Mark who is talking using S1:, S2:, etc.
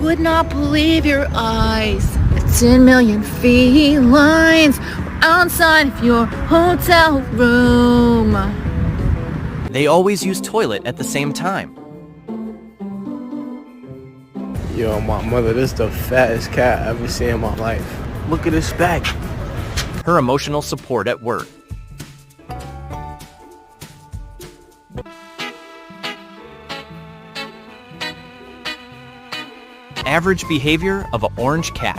S1: would not believe your eyes. 10 million felines outside of your hotel room.
S2: They always use toilet at the same time.
S3: Yo, my mother, this is the fattest cat I've ever seen in my life. Look at his back.
S2: Her emotional support at work. Average behavior of an orange cat.